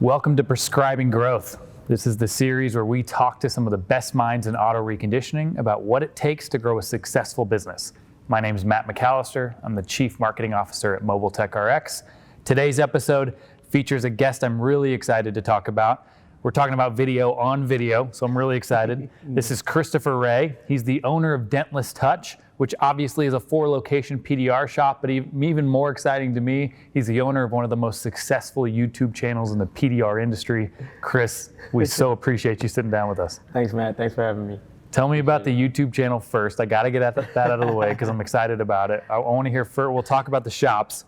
Welcome to Prescribing Growth. This is the series where we talk to some of the best minds in auto reconditioning about what it takes to grow a successful business. My name is Matt McAllister. I'm the Chief Marketing Officer at Mobile Tech RX. Today's episode features a guest I'm really excited to talk about. We're talking about video on video, so I'm really excited. This is Christopher Ray. He's the owner of Dentless Touch, which obviously is a 4-location PDR shop, but even more exciting to me, he's the owner of one of the most successful YouTube channels in the PDR industry. Chris, we so appreciate you sitting down with us. Thanks, Matt. Thanks for having me. Tell me about the YouTube channel first. I got to get that out of the way because I'm excited about it. I want to hear first. We'll talk about the shops.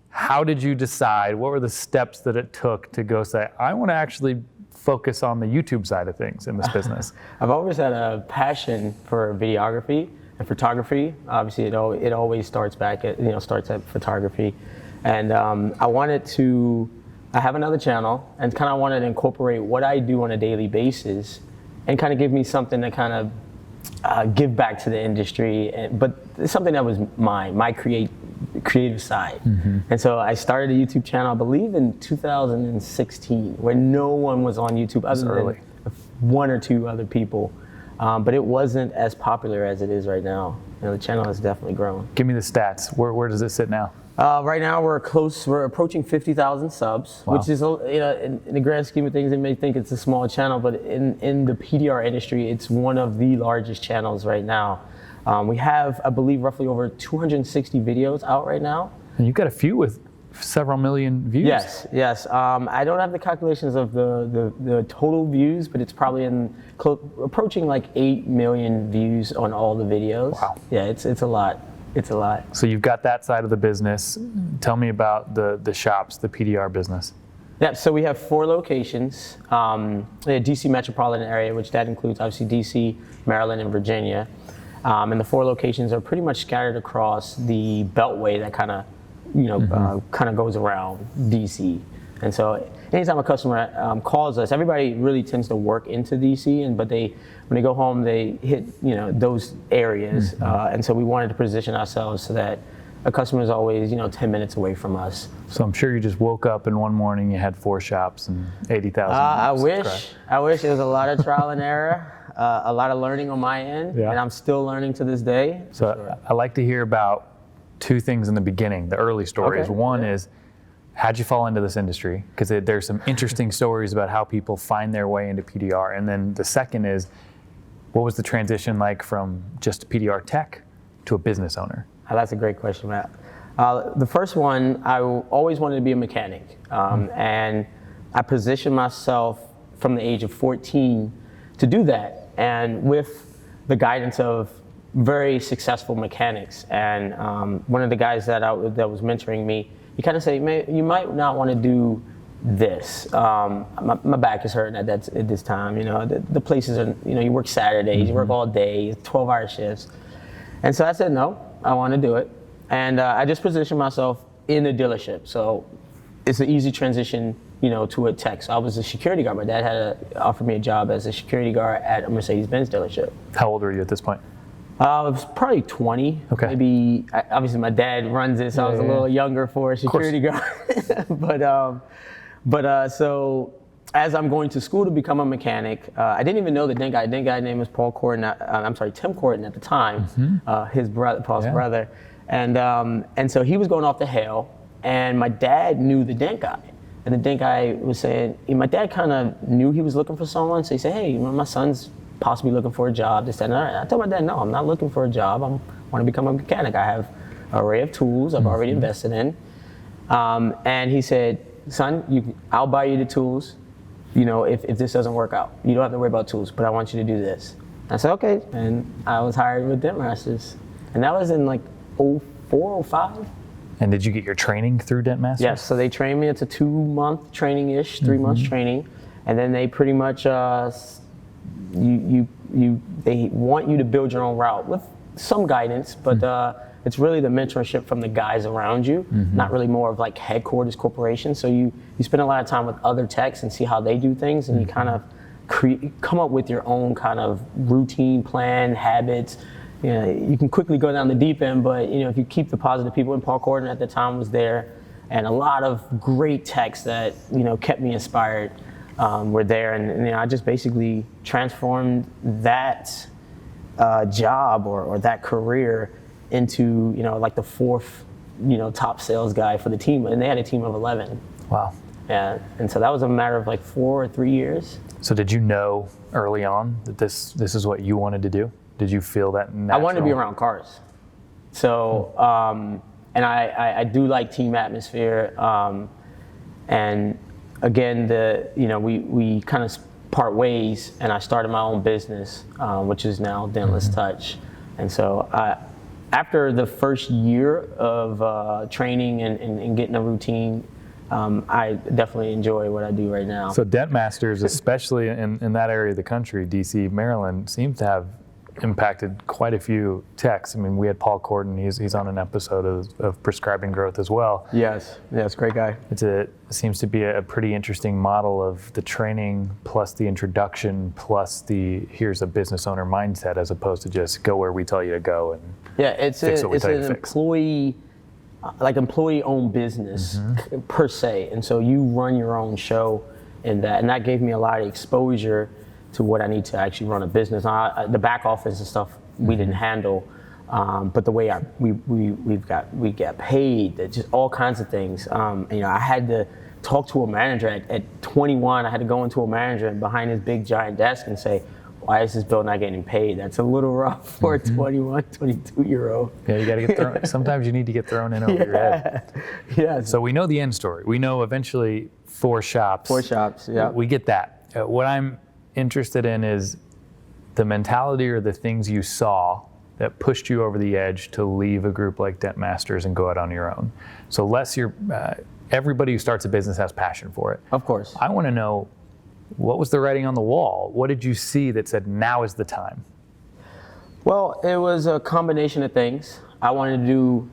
How did you decide? What were the steps that it took to go say, I want to actually focus on the YouTube side of things in this business? I've always had a passion for videography and photography. Obviously, it always starts at photography, and I have another channel and kind of wanted to incorporate what I do on a daily basis, and kind of give me something to kind of give back to the industry, but it's something that was my creative side. Mm-hmm. And so I started a YouTube channel, I believe in 2016, where no one was on YouTube other than one or two other people. But it wasn't as popular as it is right now. The channel has definitely grown. Give me the stats. Where does it sit now? Right now we're approaching 50,000 subs, wow. Which is, in the grand scheme of things, they may think it's a small channel, but in the PDR industry, it's one of the largest channels right now. We have, I believe, roughly over 260 videos out right now. And you've got a few with several million views. Yes. I don't have the calculations of the total views, but it's probably approaching like 8 million views on all the videos. Wow. Yeah, it's a lot. It's a lot. So you've got that side of the business. Tell me about the shops, the PDR business. Yeah, so we have 4 locations. DC metropolitan area, which that includes obviously DC, Maryland, and Virginia. And the 4 locations are pretty much scattered across the beltway that kind of goes around DC. And so anytime a customer calls us, everybody really tends to work into DC, but when they go home, they hit those areas. Mm-hmm. And so we wanted to position ourselves so that a customer is always 10 minutes away from us. So I'm sure you just woke up and one morning you had 4 shops and 80,000. I wish. It was a lot of trial and error, a lot of learning on my end, and I'm still learning to this day. So I like to hear about 2 things in the beginning, the early stories. Okay. One is, how'd you fall into this industry? Because there's some interesting stories about how people find their way into PDR. And then the second is, what was the transition like from just a PDR tech to a business owner? That's a great question, Matt. The first one, I always wanted to be a mechanic. And I positioned myself from the age of 14 to do that. And with the guidance of very successful mechanics. And one of the guys that was mentoring me, he kind of said, "Man, you might not want to do this. My back is hurting at this time. The places are, you work Saturdays, mm-hmm. You work all day, 12-hour shifts." And so I said, no, I want to do it. And I just positioned myself in a dealership. So it's an easy transition, to a tech. So I was a security guard. My dad had offered me a job as a security guard at a Mercedes-Benz dealership. How old were you at this point? I was probably 20. Okay. Maybe, obviously my dad runs it, so I was a little younger for a security guard. So as I'm going to school to become a mechanic, I didn't even know the dent guy. The dent guy's name was Tim Corton at the time, mm-hmm. His brother, Paul's brother. And so he was going off the Hale, and my dad knew the dent guy. And the dent guy was saying, my dad kind of knew he was looking for someone, so he said, "Hey, my son's possibly looking for a job." This, that, and that. I told my dad, "No, I'm not looking for a job. I want to become a mechanic. I have an array of tools I've already invested in." And he said, "Son, I'll buy you the tools. If this doesn't work out, you don't have to worry about tools, but I want you to do this." I said, "Okay." And I was hired with Dent Masters. And that was in like 04, 05. And did you get your training through Dent Masters? Yes, so they trained me. It's a 2-month training-ish, 3 months training. And then they pretty much, they want you to build your own route with some guidance, but it's really the mentorship from the guys around you, not really more of like headquarters corporation. So you spend a lot of time with other techs and see how they do things, and you kind of come up with your own kind of routine, plan, habits. You can quickly go down the deep end, but if you keep the positive people, and Paul Corton at the time was there, and a lot of great texts that kept me inspired were there, and I just basically transformed that job or that career into like the fourth top sales guy for the team, and they had a team of 11. Wow. Yeah, and so that was a matter of like 4 or 3 years. So did you know early on that this is what you wanted to do? Did you feel that natural? I wanted to be around cars. So, and I do like team atmosphere. And again, we kind of part ways, and I started my own business, which is now Dentless Touch. And so after the first year of training and getting a routine, I definitely enjoy what I do right now. So Dent Masters, especially in that area of the country, DC, Maryland, seems to have impacted quite a few techs. I mean, we had Paul Corden, he's on an episode of Prescribing Growth as well. Yes, great guy. It seems to be a pretty interesting model of the training plus the introduction plus the here's a business owner mindset, as opposed to just go where we tell you to go and it's an employee-owned business per se, and so you run your own show in that, and that gave me a lot of exposure to what I need to actually run a business. The back office and stuff we didn't handle, but the way we got paid, just all kinds of things. I had to talk to a manager at 21. I had to go into a manager behind his big giant desk and say, why is this bill not getting paid? That's a little rough for a 21, 22-year-old. Yeah, you got to get thrown. Sometimes you need to get thrown in over your head. Yeah. So we know the end story. We know eventually 4 shops. 4 shops, yeah. We get that. What I'm interested in is the mentality or the things you saw that pushed you over the edge to leave a group like Dent Masters and go out on your own. So everybody who starts a business has passion for it. Of course. I want to know, what was the writing on the wall? What did you see that said, now is the time? Well, it was a combination of things. I wanted to do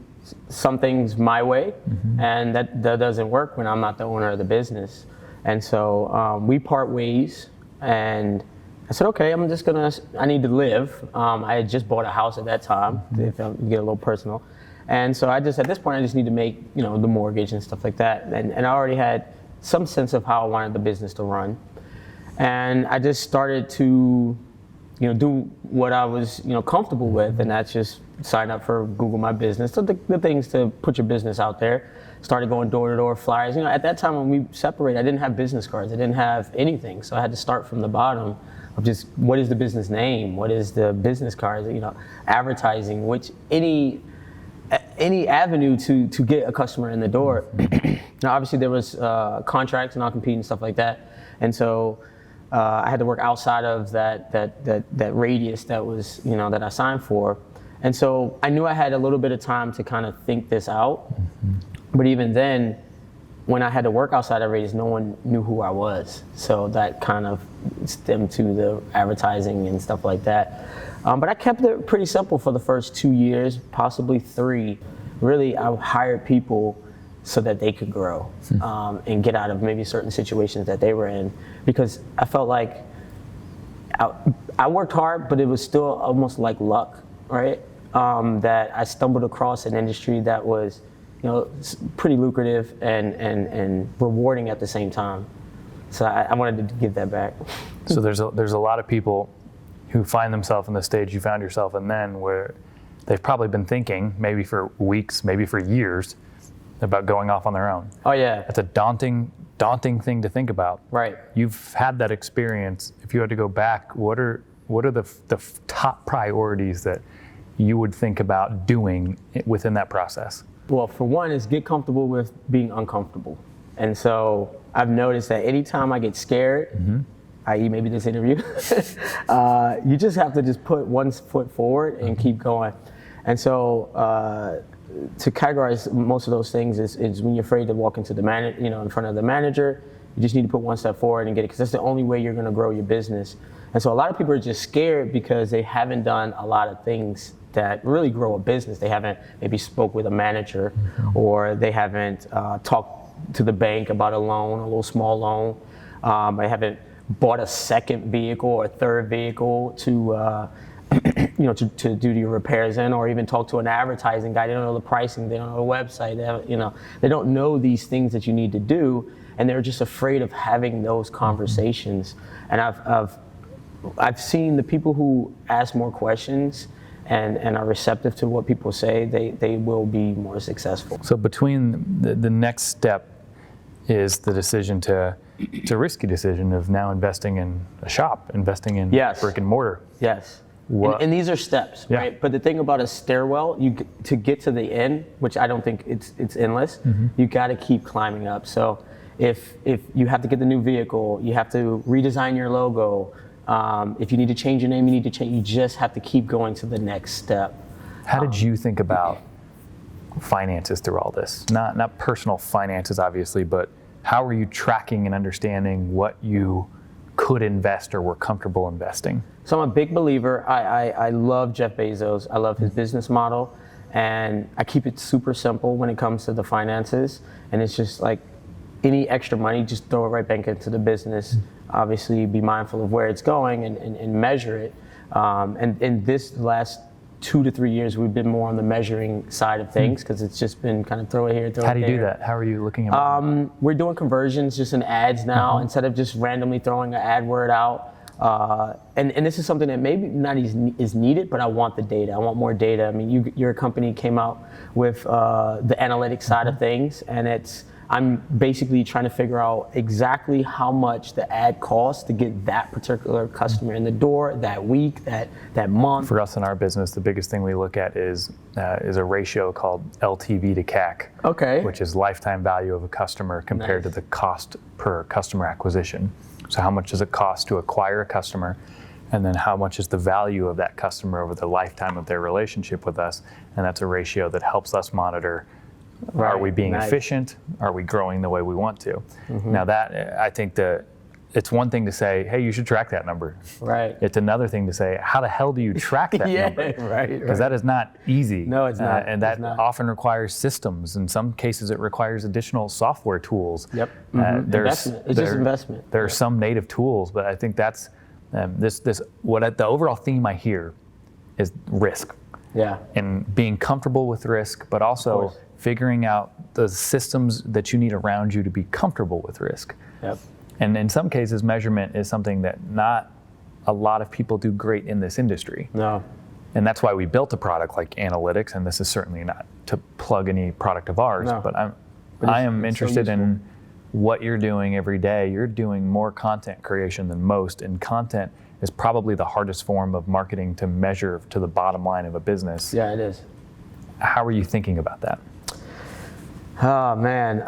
some things my way, and that doesn't work when I'm not the owner of the business. And so we part ways, and I said, okay, I need to live. I had just bought a house at that time, if I get a little personal. And so at this point, I just need to make, the mortgage and stuff like that. And I already had some sense of how I wanted the business to run. And I just started to, do what I was, comfortable with, and that's just sign up for Google My Business. So the things to put your business out there. Started going door-to-door flyers. At that time when we separated, I didn't have business cards. I didn't have anything. So I had to start from the bottom of just, what is the business name? What is the business cards? Advertising, which any avenue to get a customer in the door. Now, obviously there was contracts, non-compete and stuff like that. And so I had to work outside of that radius that was, that I signed for. And so I knew I had a little bit of time to kind of think this out. But even then, when I had to work outside of radius, no one knew who I was. So that kind of stemmed to the advertising and stuff like that. But I kept it pretty simple for the first 2 years, possibly 3. Really, I hired people so that they could grow and get out of maybe certain situations that they were in. Because I felt like I worked hard, but it was still almost like luck, right? That I stumbled across an industry that was pretty lucrative and rewarding at the same time. So I wanted to give that back. So there's a lot of people who find themselves in the stage you found yourself in then, where they've probably been thinking, maybe for weeks, maybe for years, about going off on their own. Oh yeah. That's a daunting thing to think about. Right. You've had that experience. If you had to go back, what are the top priorities that you would think about doing within that process? Well, for one, is get comfortable with being uncomfortable. And so I've noticed that anytime I get scared, i.e. maybe this interview, you just have to just put one foot forward and keep going. And so to categorize most of those things is when you're afraid to walk into the in front of the manager, you just need to put one step forward and get it, because that's the only way you're gonna grow your business. And so a lot of people are just scared because they haven't done a lot of thing that really grow a business. They haven't maybe spoke with a manager, or they haven't talked to the bank about a loan, a little small loan. They haven't bought a second vehicle or a third vehicle to to do your repairs in, or even talk to an advertising guy. They don't know the pricing, they don't know the website, they don't know these things that you need to do, and they're just afraid of having those conversations. And I've seen the people who ask more questions and are receptive to what people say, they will be more successful. So between the next step is the decision it's a risky decision of now investing in a shop, investing in brick and mortar. Yes. And these are steps, right? But the thing about a stairwell, to get to the end, which I don't think it's endless, you got to keep climbing up. So if you have to get the new vehicle, you have to redesign your logo. If you need to change your name, you need to change. You just have to keep going to the next step. How did you think about finances through all this? Not personal finances, obviously, but how are you tracking and understanding what you could invest or were comfortable investing? So I'm a big believer. I love Jeff Bezos. I love his business model, and I keep it super simple when it comes to the finances. And it's just like any extra money, just throw it right back into the business. Obviously, be mindful of where it's going and measure it. And in this last 2 to 3 years, we've been more on the measuring side of things because it's just been kind of throw it here, throw it there. How do you do that? How are you looking at We're doing conversions just in ads now instead of just randomly throwing an ad word out. And this is something that maybe not is needed, but I want the data. I want more data. I mean, your company came out with the analytics side of things, and I'm basically trying to figure out exactly how much the ad costs to get that particular customer in the door that week, that month. For us in our business, the biggest thing we look at is a ratio called LTV to CAC, which is lifetime value of a customer compared to the cost per customer acquisition. So how much does it cost to acquire a customer, and then how much is the value of that customer over the lifetime of their relationship with us? And that's a ratio that helps us monitor. Are we being efficient? Are we growing the way we want to? Now I think it's one thing to say, hey, you should track that number. Right. It's another thing to say, how the hell do you track that number? Right. Because that is not easy. No, it's not. And that often requires systems. In some cases, it requires additional software tools. Yep. Investment. It's just investment. There are some native tools, but I think that's the overall theme I hear is risk. Yeah. And being comfortable with risk, but also figuring out the systems that you need around you to be comfortable with risk. Yep. And in some cases, measurement is something that not a lot of people do great in this industry. No. And that's why we built a product like analytics, and this is certainly not to plug any product of ours, but I am interested in what you're doing every day. You're doing more content creation than most, and content is probably the hardest form of marketing to measure to the bottom line of a business. Yeah, it is. How are you thinking about that? Oh man,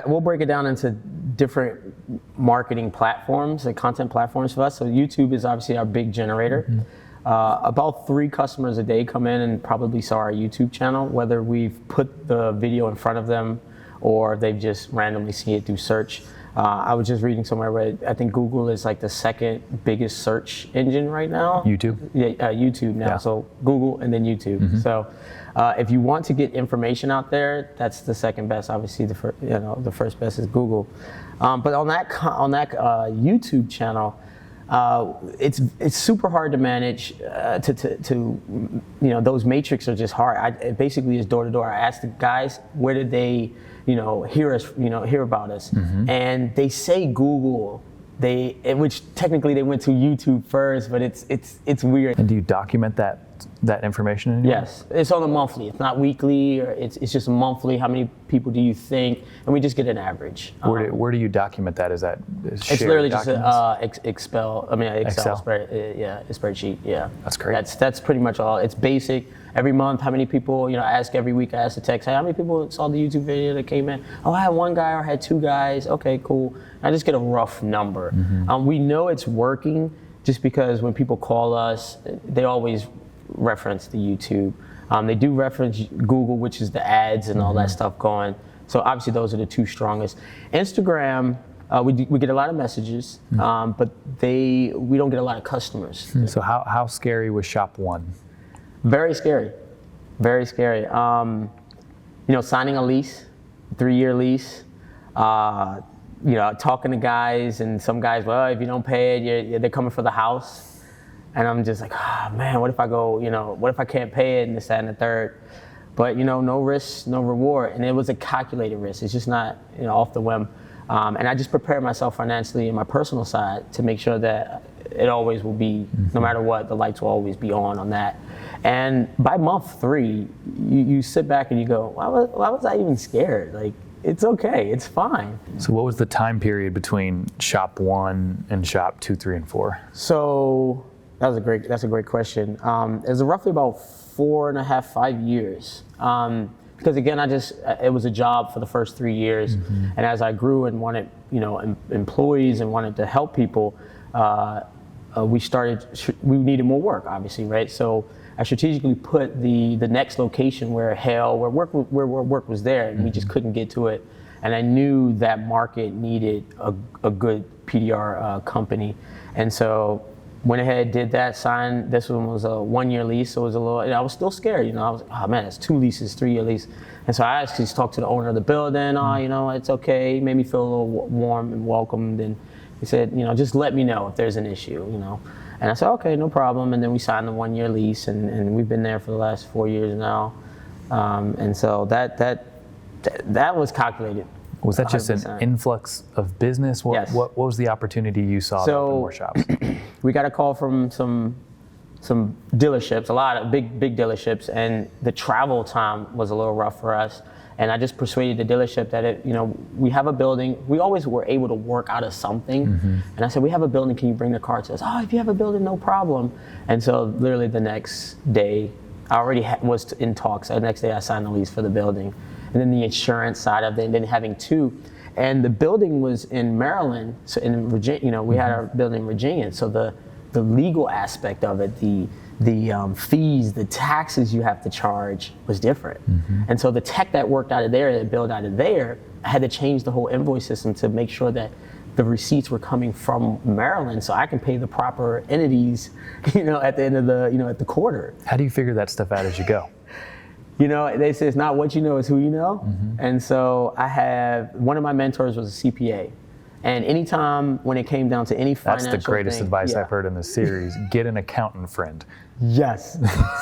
we'll break it down into different marketing platforms and content platforms for us. So YouTube is obviously our big generator. About 3 customers a day come in and probably saw our YouTube channel, whether we've put the video in front of them or they've just randomly seen it through search. I was just reading somewhere where I think Google is like the second biggest search engine right now. YouTube? Yeah, YouTube now. Yeah. So Google and then YouTube. So if you want to get information out there, that's the second best. Obviously, the first best is Google. But on that YouTube channel, it's super hard to manage. Those metrics are just hard. It basically is door to door. I ask the guys, where did they hear about us, and they say Google. Which technically they went to YouTube first, but it's weird. And do you document that information anymore? Yes, it's on a monthly. It's not weekly, or it's just monthly. How many people do you think? And we just get an average. Where do you document that? Is that it's literally documents? Just Excel spreadsheet. Yeah, that's great. That's pretty much all. It's basic. Every month, how many people? I ask every week. I ask the text, hey, how many people saw the YouTube video that came in? Oh, I had 1 guy, or I had 2 guys. Okay, cool. I just get a rough number. We know it's working just because when people call us, they always reference the YouTube. They do reference Google, which is the ads and all that stuff going. So obviously those are the 2 strongest. Instagram, we get a lot of messages, but we don't get a lot of customers. So how scary was Shop 1? Very scary, very scary. Signing a lease, 3-year lease. Talking to guys, and some guys, well, if you don't pay it, they're coming for the house. And I'm just like, man, what if I go, what if I can't pay it and this, that, and the third? But, no risk, no reward. And it was a calculated risk. It's just not, off the whim. And I just prepared myself financially in my personal side to make sure that it always will be, no matter what, the lights will always be on that. And by month 3, you sit back and you go, why was I even scared? Like, it's okay, it's fine. So what was the time period between shop 1 and shop 2, 3, and 4? So that's a great question. It was roughly about 4.5, 5 years. Because again, it was a job for the first 3 years. And as I grew and wanted, employees and wanted to help people, we needed more work, obviously, right? So I strategically put the next location where work was there, and we just couldn't get to it. And I knew that market needed a good PDR company, and so went ahead, did that, signed. This one was a 1-year lease, so it was a little. And I was still scared, I was like, oh man, it's 2 leases, 3-year lease. And so I actually talked to the owner of the building. It's okay. He made me feel a little warm and welcomed, and he said, just let me know if there's an issue, And I said, okay, no problem. And then we signed the 1-year lease, and we've been there for the last 4 years now. And so that was calculated. Was that just 100%. An influx of business? Yes. What was the opportunity you saw to open more shops? We got a call from some dealerships, a lot of big dealerships, and the travel time was a little rough for us. And I just persuaded the dealership that we have a building. We always were able to work out of something. And I said, we have a building, can you bring the car to us? Oh, if you have a building, no problem. And so literally the next day, I already was in talks. The next day I signed the lease for the building. And then the insurance side of it, and then having 2. And the building was in Maryland, so in Virginia, we had our building in Virginia. So the legal aspect of it, the fees, the taxes you have to charge was different. And so the tech that worked out of there, that built out of there, I had to change the whole invoice system to make sure that the receipts were coming from Maryland, so I can pay the proper entities, at the end of at the quarter. How do you figure that stuff out as you go? They say it's not what you know, it's who you know. And so one of my mentors was a CPA. And anytime when it came down to any financial That's the greatest advice I've heard in this series. Get an accountant friend. Yes,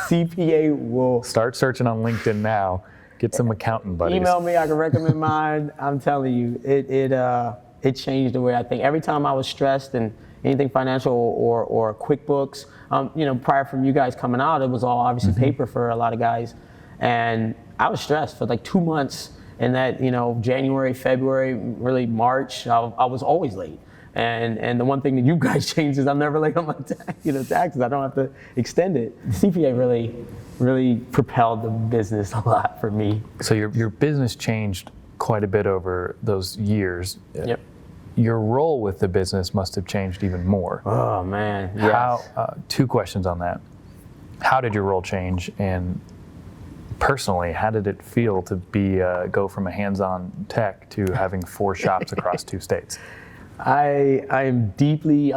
CPA will. Start searching on LinkedIn now. Get some accountant buddies. Email me, I can recommend mine. I'm telling you, it changed the way I think. Every time I was stressed and anything financial or QuickBooks, prior from you guys coming out, it was all obviously paper for a lot of guys. And I was stressed for like 2 months, and that, January, February, really March, I was always late. And the one thing that you guys changed is I'm never late on my taxes. I don't have to extend it. CPA really propelled the business a lot for me. So your business changed quite a bit over those years. Yep. Your role with the business must have changed even more. Oh man, yes. 2 questions on that. How did your role change, and personally, how did it feel to go from a hands-on tech to having 4 shops across 2 states? I'm deeply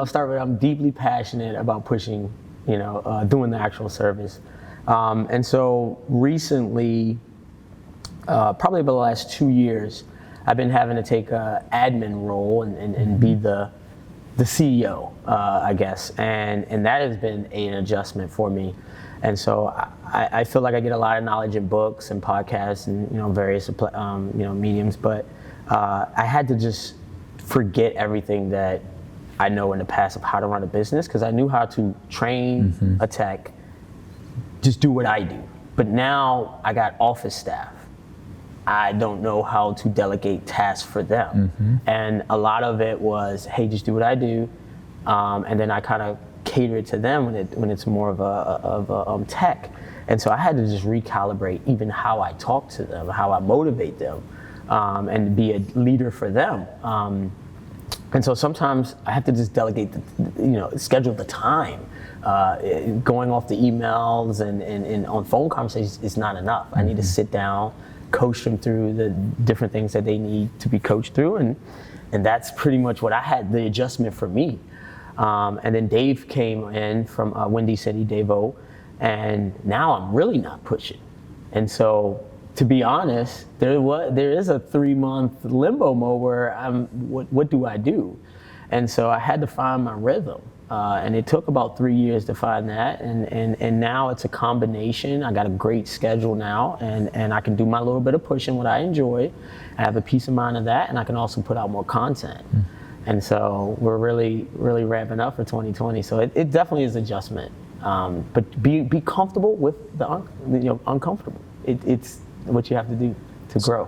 passionate about pushing, doing the actual service. And so recently, probably about the last 2 years, I've been having to take an admin role and be the CEO, I guess. And that has been an adjustment for me. And so I feel like I get a lot of knowledge in books and podcasts and various mediums, but I had to just forget everything that I know in the past of how to run a business, because I knew how to train a tech, just do what I do. But now I got office staff. I don't know how to delegate tasks for them. And a lot of it was, hey, just do what I do, and then I kind of cater it to them when it's more of a tech. And so I had to just recalibrate even how I talk to them, how I motivate them, and be a leader for them. And so sometimes I have to just delegate, schedule the time. Going off the emails and on phone conversations is not enough. I need to sit down, coach them through the different things that they need to be coached through, and that's pretty much what I had, the adjustment for me. And then Dave came in from Windy City, Dave-O, and now I'm really not pushing. And so, to be honest, there is a 3-month limbo mode where what do I do? And so I had to find my rhythm. And it took about 3 years to find that, and now it's a combination. I got a great schedule now, and I can do my little bit of pushing, what I enjoy. I have a peace of mind of that, and I can also put out more content. And so we're really, really ramping up for 2020. So it definitely is adjustment, but be comfortable with the uncomfortable. It's what you have to do to grow.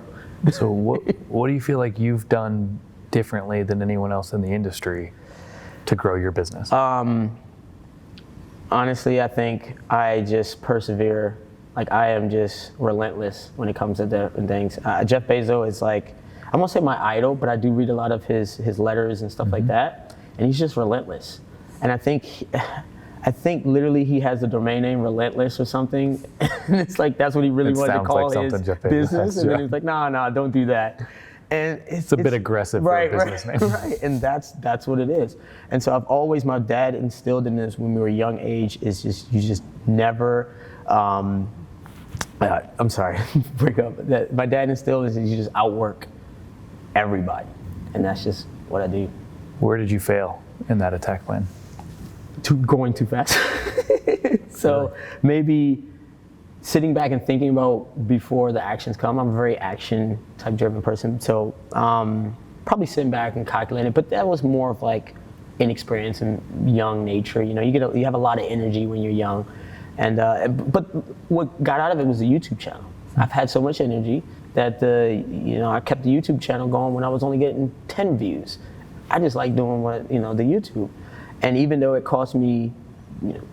So what do you feel like you've done differently than anyone else in the industry to grow your business? Honestly, I think I just persevere. Like, I am just relentless when it comes to different things. Jeff Bezos is like, I won't say my idol, but I do read a lot of his letters and stuff like that, and he's just relentless. And I think literally he has the domain name Relentless or something. And it's like, that's what he really wanted to call his business. And then he's like, no, don't do that. And it's a bit aggressive for a business name. Right, and that's what it is. And so I've always, my dad instilled in us when we were a young age, is just, you just never, I'm sorry, break up. My dad instilled is you just outwork everybody. And that's just what I do. Where did you fail in that attack plan? Going too fast. So maybe sitting back and thinking about before the actions come. I'm a very action type driven person. So probably sitting back and calculating, but that was more of like inexperience and young nature. You know, you have a lot of energy when you're young. And but what got out of it was the YouTube channel. I've had so much energy that I kept the YouTube channel going when I was only getting 10 views. I just like doing the YouTube. And even though it cost me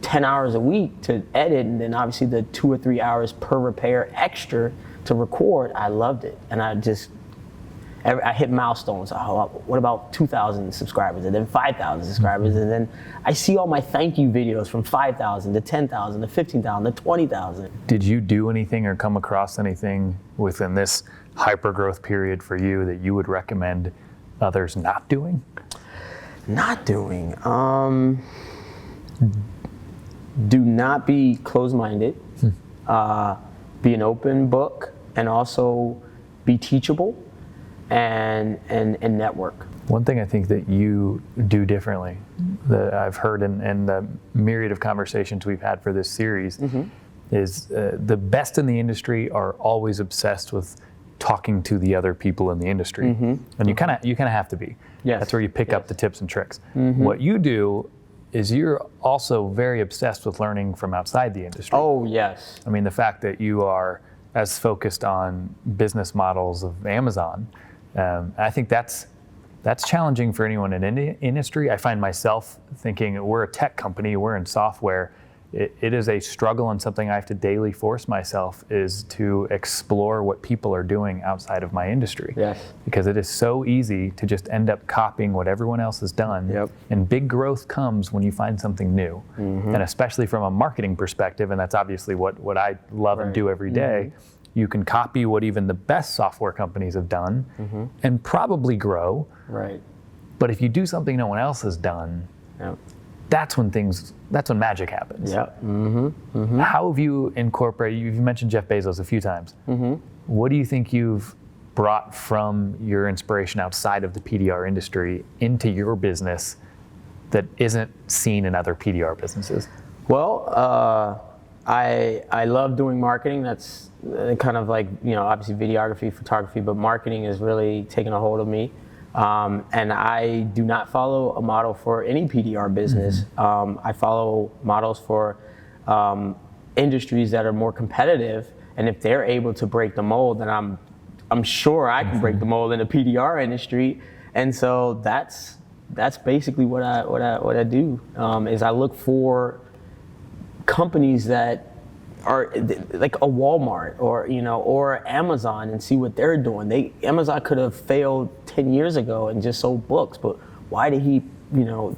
10 hours a week to edit, and then obviously the 2 or 3 hours per repair extra to record, I loved it. And I hit milestones. What about 2,000 subscribers, and then 5,000 subscribers, and then I see all my thank you videos from 5,000 to 10,000 to 15,000 to 20,000. Did you do anything or come across anything within this hyper growth period for you that you would recommend others not doing? Not doing. Do not be closed-minded. Be an open book, and also be teachable, and network. One thing I think that you do differently, that I've heard in the myriad of conversations we've had for this series, is the best in the industry are always obsessed with talking to the other people in the industry, and you kind of have to be. Yes. That's where you pick up the tips and tricks. What you do is you're also very obsessed with learning from outside the industry. Oh, yes. I mean, the fact that you are as focused on business models of Amazon, I think that's challenging for anyone in any industry. I find myself thinking, we're a tech company, we're in software. It is a struggle, and something I have to daily force myself is to explore what people are doing outside of my industry. Yes. Because it is so easy to just end up copying what everyone else has done. Yep. And big growth comes when you find something new. And especially from a marketing perspective, and that's obviously what I love and do every day, you can copy what even the best software companies have done and probably grow. Right. But if you do something no one else has done, that's when magic happens. Yeah. How have you incorporated, you've mentioned Jeff Bezos a few times. What do you think you've brought from your inspiration outside of the PDR industry into your business that isn't seen in other PDR businesses? Well, I love doing marketing. That's kind of like, obviously videography, photography, but marketing is really taking a hold of me. And I do not follow a model for any PDR business. I follow models for industries that are more competitive, and if they're able to break the mold, then I'm sure I can break the mold in the PDR industry. And so that's basically what I do. Is I look for companies that are like a Walmart or Amazon, and see what they're doing. Amazon could have failed 10 years ago and just sold books, but why did he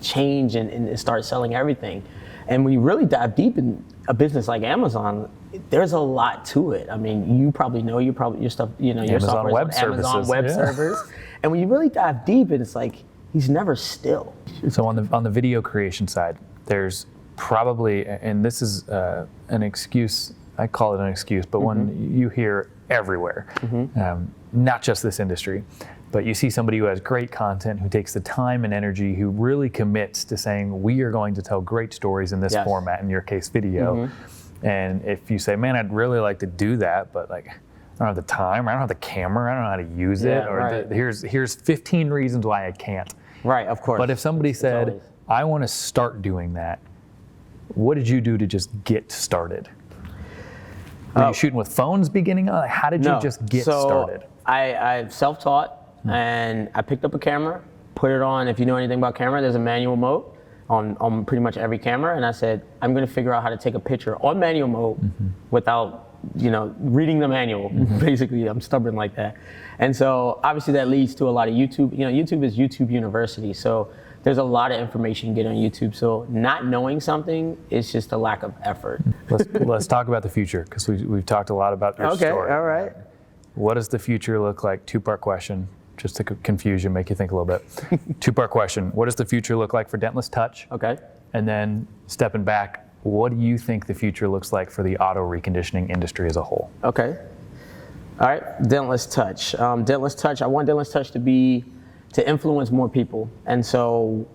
change and start selling everything? And when you really dive deep in a business like Amazon, there's a lot to it. I mean, you probably know your stuff, your Amazon Web Services. Amazon Web Servers. And when you really dive deep, it's like he's never still. So on the video creation side, there's probably, and this is an excuse, I call it an excuse, but one you hear everywhere, not just this industry. But you see somebody who has great content, who takes the time and energy, who really commits to saying, we are going to tell great stories in this format, in your case, video. And if you say, man, I'd really like to do that, but like, I don't have the time, I don't have the camera, I don't know how to use it, or here's 15 reasons why I can't. Right, of course. But if somebody said, I want to start doing that, what did you do to just get started? Were you shooting with phones beginning on? How did you just get started? I self-taught, and I picked up a camera, put it on. If you know anything about camera, there's a manual mode on pretty much every camera, and I said, I'm going to figure out how to take a picture on manual mode without, reading the manual. Basically, I'm stubborn like that. And so obviously that leads to a lot of YouTube. YouTube is YouTube University, so there's a lot of information you get on YouTube. So not knowing something is just a lack of effort. Let's talk about the future, because we've talked a lot about your story. Okay, all right. What does the future look like? Two-part question, just to confuse you, make you think a little bit. Two-part question. What does the future look like for Dentless Touch? Okay. And then stepping back, what do you think the future looks like for the auto reconditioning industry as a whole? Okay. All right, Dentless Touch. Dentless Touch, I want Dentless Touch to influence more people. And so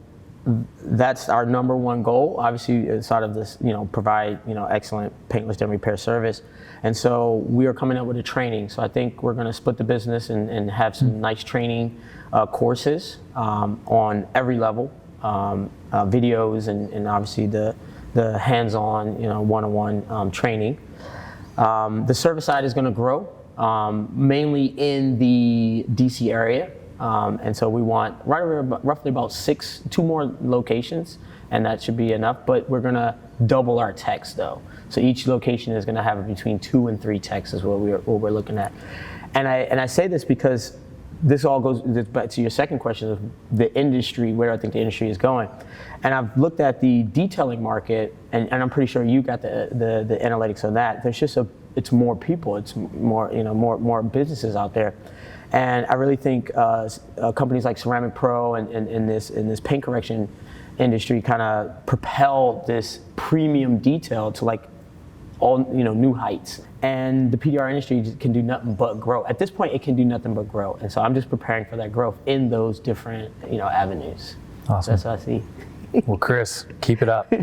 that's our number one goal. Obviously, inside of this, provide, excellent paintless dent repair service. And so we are coming up with a training. So I think we're going to split the business and have some nice training courses on every level, videos and obviously the hands-on, one-on-one training. The service side is going to grow, mainly in the DC area. And so we want roughly about 2 more locations, and that should be enough. But we're going to double our techs though. So each location is going to have between 2 and 3 techs is what we're looking at. And I say this because this all goes back to your second question of the industry, where I think the industry is going. And I've looked at the detailing market, and I'm pretty sure you got the analytics on that. There's just it's more people, it's more more businesses out there. And I really think companies like Ceramic Pro and in this paint correction industry kind of propel this premium detail to like all new heights. And the PDR industry can do nothing but grow. At this point, it can do nothing but grow. And so I'm just preparing for that growth in those different avenues. Awesome. That's what I see. Well, Chris, keep it up.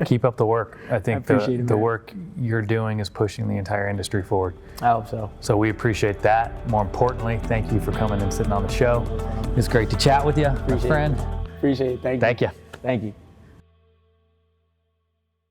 Keep up the work. I think the work you're doing is pushing the entire industry forward. I hope so. So we appreciate that. More importantly, thank you for coming and sitting on the show. It's great to chat with you, my friend. Appreciate it. Thank you. Thank you. Thank you.